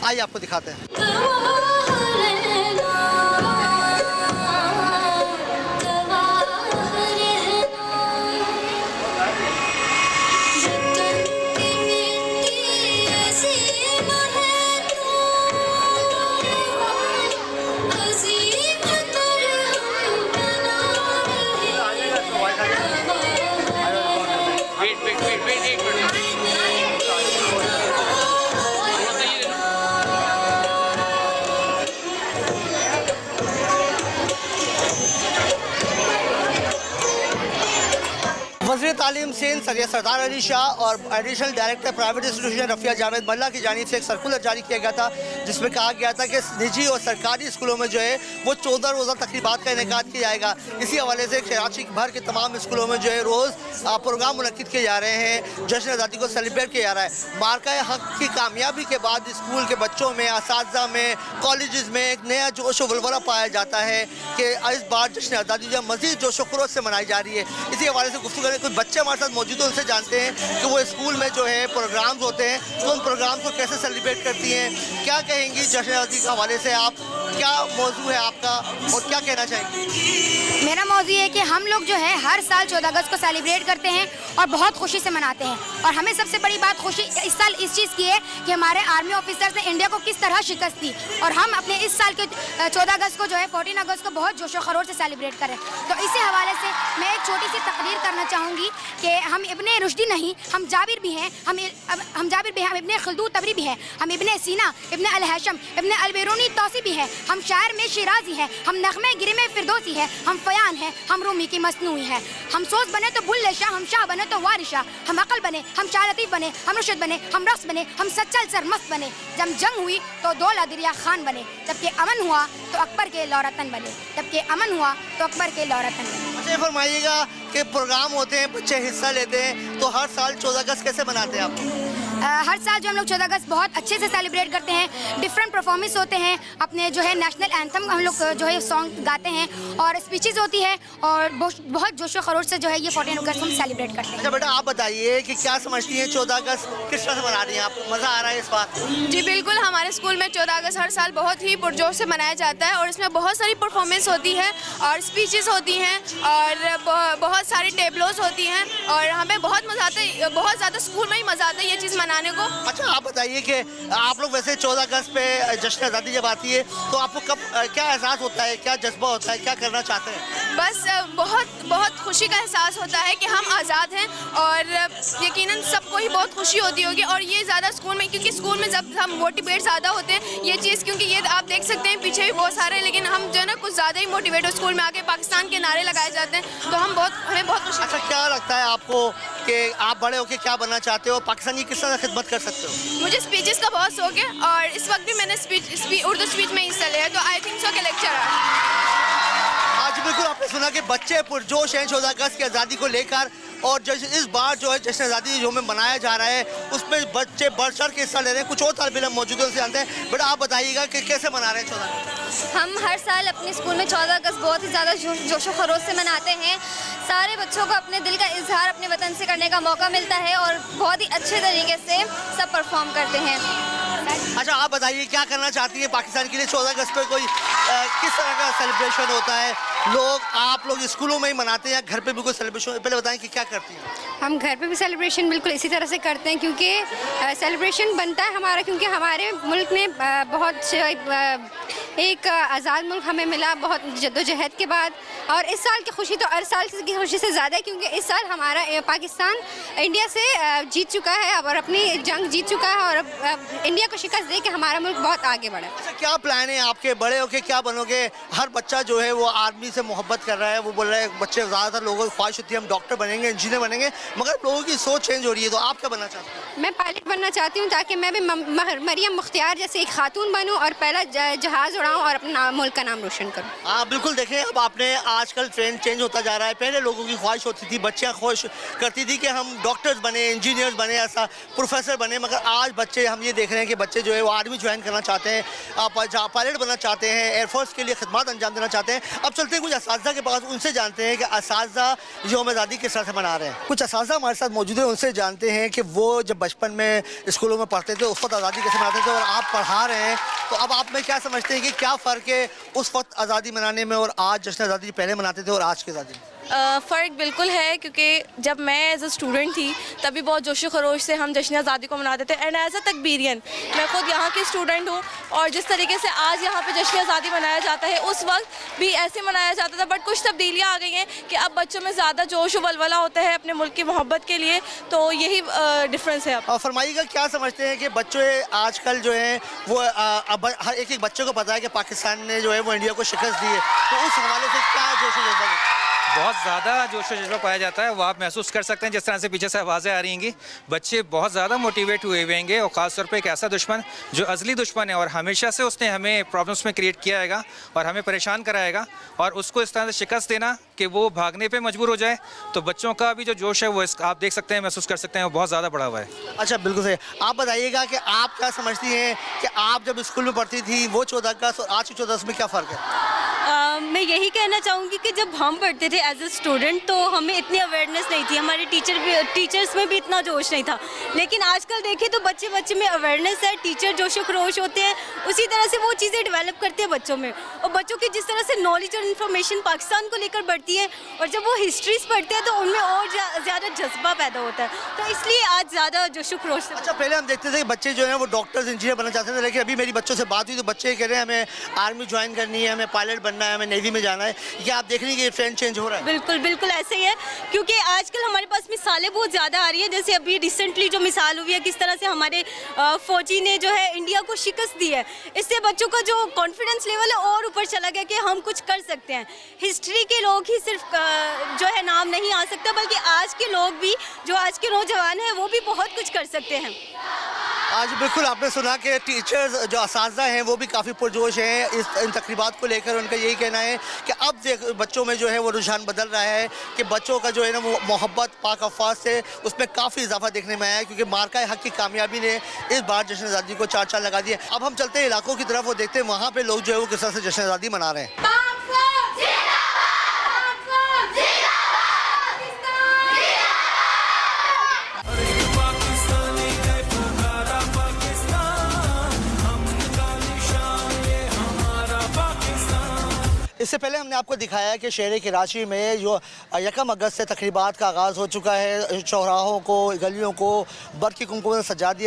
आइए आपको दिखाते हैं। वज़ीर तालीम सिंध सैयद सरदार अली शाह और additional director private institution Rafia Javed मल्ला की जानिब से एक सर्कुलर जारी किया गया था, जिसमें कहा गया था कि निजी और सरकारी स्कूलों में जो है वो 14 रोज़ा तकरीबात का इनेकाद किया जाएगा। इसी हवाले से कराची भर के तमाम स्कूलों में जो है रोज़ प्रोग्राम मुनक्किद किए जा रहे हैं, जश्न आज़ादी को सेलिब्रेट किया जा रहा है। मार्का हक़ की कामयाबी के बाद स्कूल के बच्चों में, असातिज़ा में, कॉलेज़ में एक नया जोश व वलवला पाया जाता है कि इस बार जश्न आज़ादी जो मज़ीद जोश व खरोश से मनाई जा रही है। इसी हवाले से गुफ्तगू करें, कुछ बच्चे हमारे साथ मौजूद हैं, उनसे जानते हैं कि वो स्कूल में जो है प्रोग्राम्स होते हैं तो उन प्रोग्राम को कैसे सेलिब्रेट करती हैं। क्या कहेंगी जश्न आज़ादी के हवाले से, आप क्या मौजू है आपका और क्या कहना चाहेंगी? मेरा मौजू है कि हम लोग जो है हर साल 14 अगस्त को सेलिब्रेट करते हैं और बहुत खुशी से मनाते हैं। और हमें सबसे बड़ी बात खुशी इस साल इस चीज़ की है कि हमारे आर्मी ऑफिसर्स ने इंडिया को किस तरह शिकस्त दी और हम अपने इस साल के 14 अगस्त को जो है 14 अगस्त को बहुत जोशो खरोश से सेलिब्रेट करें। तो इसी हवाले से मैं एक छोटी सी तकरीर करना चाहूँगी कि हम इब्ने रुश्दी नहीं, हम जाबिर भी हैं, हम जाबिर भी हैं, हम इब्ने खल्दून तबरी भी हैं, हम इब्ने सीना, इब्ने अल हैशम, इब्ने अल बिरूनी तौसी भी हैं, हम शायर में शिराजी हैं, हम नग़मे गिरी में फिरदौसी है, हम फयान है, हम रूमी की मसनूई है। हम सोच बने तो बुल्ले शाह, हम शाह बने तो वारिशा, हम अकल बने, हम शाह लतीफ़ बने, हम रुशद बने, हम रस बने, हम सच्चल सरमस्त बने। जब जंग हुई तो दौला दरिया खान बने, जबकि अमन हुआ तो अकबर के लौरतन बने, जबकि अमन हुआ तो अकबर के लौरतन बने। मुझे फरमाइएगा कि प्रोग्राम होते हैं, बच्चे हिस्सा लेते हैं, तो हर साल 14 अगस्त कैसे मनाते हैं आप? हर साल जो हम लोग 14 अगस्त बहुत अच्छे से सेलिब्रेट करते हैं। डिफरेंट परफॉर्मेंस होते हैं, अपने जो है नेशनल एंथम हम लोग जो है सॉन्ग गाते हैं और स्पीचेस होती है और बहुत जोशो खरोश से जो है ये 14 अगस्त हम सेलिब्रेट करते हैं। अच्छा बेटा, आप बताइए कि क्या समझती हैं 14 अगस्त किस तरह से मना रही हैं आप? मज़ा आ रहा है इस बार? जी बिल्कुल, हमारे स्कूल में 14 अगस्त हर साल बहुत ही पुरजोश से मनाया जाता है और इसमें बहुत सारी परफॉर्मेंस होती है और स्पीचेस होती हैं और बहुत सारी टेबलोज होती हैं और हमें बहुत मज़ा आता है, बहुत ज़्यादा स्कूल में ही मज़ा आता है ये चीज़ मनाने को। अच्छा, आप बताइए कि आप लोग वैसे 14 अगस्त पे जश्न आज़ादी जब आती है तो आपको कब क्या एहसास होता है, क्या जज्बा होता है, क्या करना चाहते हैं? बस बहुत खुशी का एहसास होता है कि हम आज़ाद हैं और यकीनन सबको ही बहुत खुशी होती होगी और ये ज़्यादा स्कूल में, क्योंकि स्कूल में जब हम मोटिवेट ज़्यादा होते हैं ये चीज़, क्योंकि ये आप देख सकते हैं पीछे भी बहुत सारे, लेकिन हम जो है ना कुछ ज़्यादा ही मोटिवेट हो, स्कूल में आके पाकिस्तान के नारे लगाए जाते हैं तो हमें बहुत खुशी। अच्छा, क्या लगता है आपको कि आप बड़े होकर क्या बनना चाहते हो, पाकिस्तान की किस तरह खिदमत कर सकते हो? मुझे स्पीचेस का बहुत शौक है और इस वक्त भी मैंने उर्दू स्पीच में हिस्सा लिया है, तो आई थिंक सो के लेक्चर आज बिल्कुल आपने सुना कि बच्चे पुरजोश हैं 14 अगस्त की आज़ादी को लेकर और इस बार जो है जश्न आज़ादी जो में मनाया जा रहा है उसमें बच्चे बढ़ चढ़ के हिस्सा ले रहे हैं। कुछ और तालिब इल्म मौजूद हैं, उनसे जानते हैं। बेटा, आप बताइएगा कि कैसे मना रहे हैं 14 अगस्त? हम हर साल अपने स्कूल में 14 अगस्त बहुत ही ज़्यादा जोशो खरोश से मनाते हैं। सारे बच्चों को अपने दिल का इजहार अपने वतन से करने का मौका मिलता है और बहुत ही अच्छे तरीके से सब परफॉर्म करते हैं। अच्छा, आप बताइए क्या करना चाहती हैं पाकिस्तान के लिए? 14 अगस्त पर कोई किस तरह का सेलिब्रेशन होता है? आप लोग स्कूलों में ही मनाते हैं या घर पे भी कोई सेलिब्रेशन? पहले बताएं कि क्या करती हैं। हम घर पे भी सेलिब्रेशन बिल्कुल इसी तरह से करते हैं क्योंकि सेलिब्रेशन बनता है हमारा, क्योंकि हमारे मुल्क में बहुत एक आज़ाद मुल्क हमें मिला बहुत जद्दोजहद के बाद। और इस साल की खुशी तो हर साल की खुशी से ज़्यादा है क्योंकि इस साल हमारा पाकिस्तान इंडिया से जीत चुका है और अपनी जंग जीत चुका है और इंडिया को शिकस्त दे के हमारा मुल्क बहुत आगे बढ़ा। अच्छा, क्या प्लान है आपके? बड़े होके क्या बनोगे? हर बच्चा जो है वो आर्मी से मोहब्बत कर रहा है, वो बोल रहा है, बच्चे ज़्यादातर लोगों की ख्वाहिश होती है हम डॉक्टर बनेंगे, इंजीनियर बनेंगे, मगर लोगों की सोच चेंज हो रही है। तो आप क्या बनना चाहते हैं? मैं पायलट बनना चाहती हूँ ताकि मैं भी मरियम मुख्तियार जैसे एक खातून बनूँ और पहला जहाज़ पढ़ाऊँ और अपना मुल्क का नाम रोशन करूँ। हाँ बिल्कुल, देखें अब आपने आजकल ट्रेंड चेंज होता जा रहा है। पहले लोगों की ख्वाहिश होती थी, बच्चियाँ ख्वाहिश करती थी कि हम डॉक्टर्स बने, इंजीनियर्स बने, ऐसा प्रोफेसर बने, मगर आज बच्चे हम ये देख रहे हैं कि बच्चे जो है वो आर्मी ज्वाइन करना चाहते हैं, पायलट बनना चाहते हैं, एयरफोर्स के लिए खिदमत अंजाम देना चाहते हैं। अब चलते हैं कुछ असातिज़ा के पास, उनसे जानते हैं कि असातिज़ा यौम आज़ादी किस तरह से मना रहे हैं। कुछ असातिज़ा हमारे साथ मौजूद है, उनसे जानते हैं कि वो जब बचपन में स्कूलों में पढ़ते थे उस वक्त आज़ादी कैसे मनाते थे, और आप पढ़ा रहे हैं तो अब आप में क्या समझते हैं कि क्या फ़र्क है उस वक्त आज़ादी मनाने में और आज जश्न आज़ादी पहले मनाते थे और आज की आज़ादी में? फ़र्क बिल्कुल है, क्योंकि जब मैं एज अ स्टूडेंट थी तभी बहुत जोशो खरोश से हम जश्न आज़ादी को मनाते थे। एंड एज अ तकबीरियन मैं खुद यहाँ की स्टूडेंट हूँ, और जिस तरीके से आज यहाँ पे जश्न आज़ादी मनाया जाता है उस वक्त भी ऐसे मनाया जाता था, बट कुछ तब्दीलियाँ आ गई हैं कि अब बच्चों में ज़्यादा जोश वलवला होता है अपने मुल्क की मोहब्बत के लिए, तो यही डिफरेंस है। और फरमाइएगा, क्या समझते हैं कि बच्चे आजकल जो है वो अब हर एक बच्चे को पता है कि पाकिस्तान ने जो है वो इंडिया को शिकस्त दी है, तो उस हवाले से क्या जोश जज्बा? बहुत ज़्यादा जोश व जज्बा पाया जाता है, वो आप महसूस कर सकते हैं जिस तरह से पीछे से आवाज़ें आ रही हैं। बच्चे बहुत ज़्यादा मोटिवेट हुए हुए हैं, और ख़ासतौर पे एक ऐसा दुश्मन जो अज़ली दुश्मन है और हमेशा से उसने हमें प्रॉब्लम्स में क्रिएट किया है और हमें परेशान कराएगा, और उसको इस तरह से शिकस्त देना कि वो भागने पे मजबूर हो जाए, तो बच्चों का भी जो जोश है वो आप देख सकते हैं, महसूस कर सकते हैं, वो बहुत ज़्यादा बढ़ा हुआ है। अच्छा, बिल्कुल सही। आप बताइएगा कि आप क्या समझती हैं कि आप जब स्कूल में पढ़ती थी वो 14 अगस्त और आज की 14 अगस्त में क्या फ़र्क है? मैं यही कहना चाहूँगी कि जब हम पढ़ते थे एज ए स्टूडेंट तो हमें इतनी अवेयरनेस नहीं थी, हमारे टीचर्स में भी इतना जोश नहीं था, लेकिन आजकल देखें तो बच्चे में अवेयरनेस है, टीचर जोशो खरोश होते हैं, उसी तरह से वो चीज़ें डेवलप करते हैं बच्चों में, और बच्चों की जिस तरह से नॉलेज और इन्फॉर्मेशन पाकिस्तान को लेकर बढ़ती है, और जब वो हिस्ट्रीज पढ़ते हैं तो उनमें और ज़्यादा जज्बा पैदा होता है, तो इसलिए आज ज़्यादा जोशो खरोश। अच्छा, पहले हम देखते थे कि बच्चे जो हैं वो डॉक्टर्स, इंजीनियर बनना चाहते थे, लेकिन अभी मेरी बच्चों से बात हुई तो बच्चे कह रहे हैं हमें आर्मी ज्वाइन करनी है, हमें पायलट बनना है, हमें नेवी में जाना है। क्या आप देख रही हैं कि ये ट्रेंड चेंज हो रहा है? बिल्कुल ऐसे ही है, क्योंकि आजकल हमारे पास मिसालें बहुत ज़्यादा आ रही हैं, जैसे अभी रिसेंटली जो मिसाल हुई है किस तरह से हमारे फौजी ने जो है इंडिया को शिकस्त दी है, इससे बच्चों का जो कॉन्फिडेंस लेवल है और ऊपर चला गया कि हम कुछ कर सकते हैं। हिस्ट्री के लोग ही सिर्फ जो है नाम नहीं आ सकता, बल्कि आज के लोग भी, जो आज के नौजवान हैं वो भी बहुत कुछ कर सकते हैं। आज बिल्कुल आपने सुना कि टीचर्स जो असातिज़ा हैं वो भी काफ़ी पुरजोश हैं इन तकरीबात को लेकर। उनका यही कहना है कि अब बच्चों में जो है वो रुझान बदल रहा है कि बच्चों का जो है ना वो मोहब्बत पाक अफ़वाज से उसमें काफ़ी इजाफा देखने में आया है, क्योंकि मार्का हक की कामयाबी ने इस बार जश्न आज़ादी को 4 लगा दिए। अब हम चलते हैं इलाकों की तरफ, वो देखते हैं वहाँ पर लोग जो है वो किस तरह से जश्न आज़ादी मना रहे हैं। इससे पहले हमने आपको दिखाया है कि शहर कराची में जो 1 अगस्त से तकरीबात का आगाज़ हो चुका है, चौराहों को, गलियों को बर्क़ी कुमकुम से सजा दिया